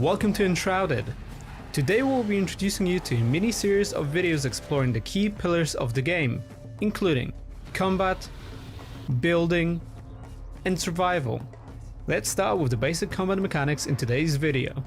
Welcome to Enshrouded. Today we'll be introducing you to a mini-series of videos exploring the key pillars of the game, including combat, building, and survival. Let's start with the basic combat mechanics in today's video.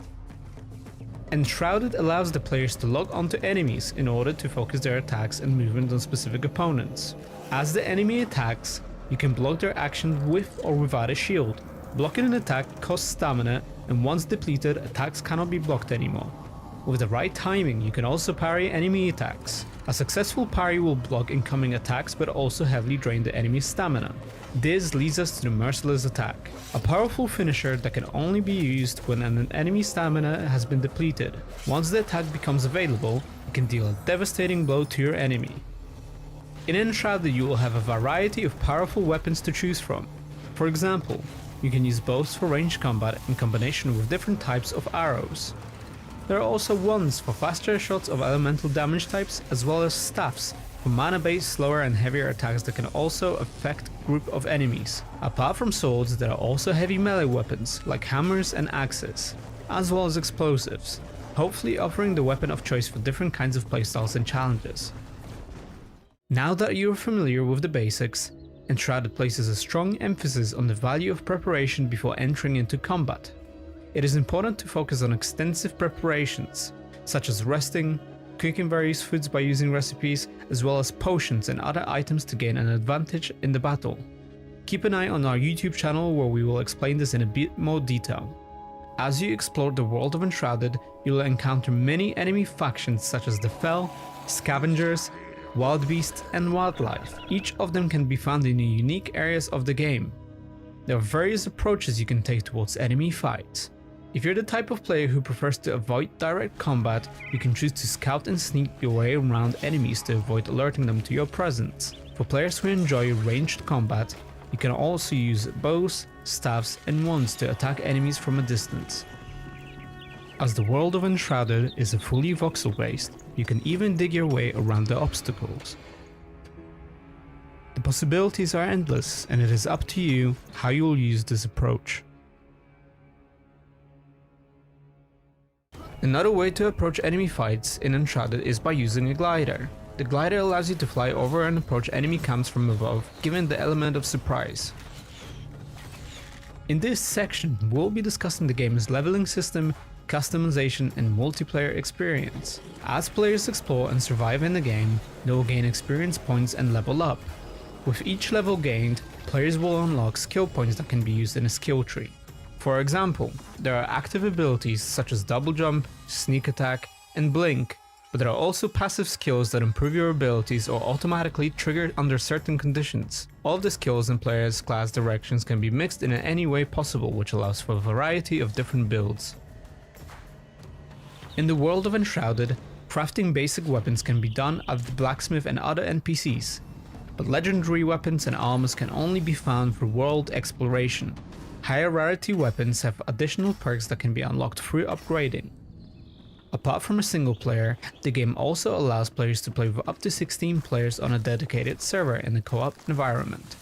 Enshrouded allows the players to lock onto enemies in order to focus their attacks and movement on specific opponents. As the enemy attacks, you can block their action with or without a shield. Blocking an attack costs stamina, and once depleted, attacks cannot be blocked anymore. With the right timing, you can also parry enemy attacks. A successful parry will block incoming attacks but also heavily drain the enemy's stamina. This leads us to the merciless attack, a powerful finisher that can only be used when an enemy's stamina has been depleted. Once the attack becomes available, it can deal a devastating blow to your enemy. In Enshrouded, you will have a variety of powerful weapons to choose from. For example, you can use bows for ranged combat in combination with different types of arrows. There are also wands for faster shots of elemental damage types, as well as staffs for mana-based slower and heavier attacks that can also affect a group of enemies. Apart from swords, there are also heavy melee weapons like hammers and axes, as well as explosives, hopefully offering the weapon of choice for different kinds of playstyles and challenges. Now that you are familiar with the basics, Enshrouded places a strong emphasis on the value of preparation before entering into combat. It is important to focus on extensive preparations, such as resting, cooking various foods by using recipes, as well as potions and other items to gain an advantage in the battle. Keep an eye on our YouTube channel where we will explain this in a bit more detail. As you explore the world of Enshrouded, you will encounter many enemy factions such as the Fel, Scavengers, Wild Beasts, and Wildlife. Each of them can be found in the unique areas of the game. There are various approaches you can take towards enemy fights. If you're the type of player who prefers to avoid direct combat, you can choose to scout and sneak your way around enemies to avoid alerting them to your presence. For players who enjoy ranged combat, you can also use bows, staffs, and wands to attack enemies from a distance. As the world of Enshrouded is a fully voxel-based, you can even dig your way around the obstacles. The possibilities are endless, and it is up to you how you will use this approach. Another way to approach enemy fights in Enshrouded is by using a glider. The glider allows you to fly over and approach enemy camps from above, given the element of surprise. In this section, we'll be discussing the game's leveling system, customization, and multiplayer experience. As players explore and survive in the game, they will gain experience points and level up. With each level gained, players will unlock skill points that can be used in a skill tree. For example, there are active abilities such as double jump, sneak attack, and blink, but there are also passive skills that improve your abilities or automatically trigger under certain conditions. All of the skills and players' class directions can be mixed in any way possible, which allows for a variety of different builds. In the world of Enshrouded, crafting basic weapons can be done at the blacksmith and other NPCs, but legendary weapons and armors can only be found through world exploration. Higher rarity weapons have additional perks that can be unlocked through upgrading. Apart from a single player, the game also allows players to play with up to 16 players on a dedicated server in a co-op environment.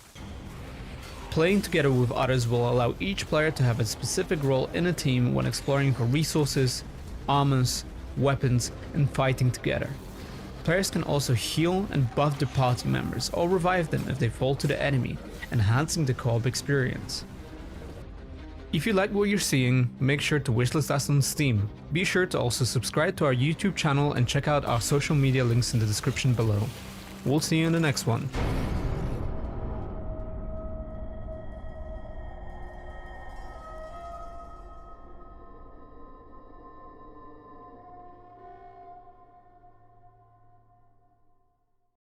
Playing together with others will allow each player to have a specific role in a team when exploring for resources, armors, weapons, and fighting together. Players can also heal and buff their party members or revive them if they fall to the enemy, enhancing the co-op experience. If you like what you're seeing, make sure to wishlist us on Steam. Be sure to also subscribe to our YouTube channel and check out our social media links in the description below. We'll see you in the next one.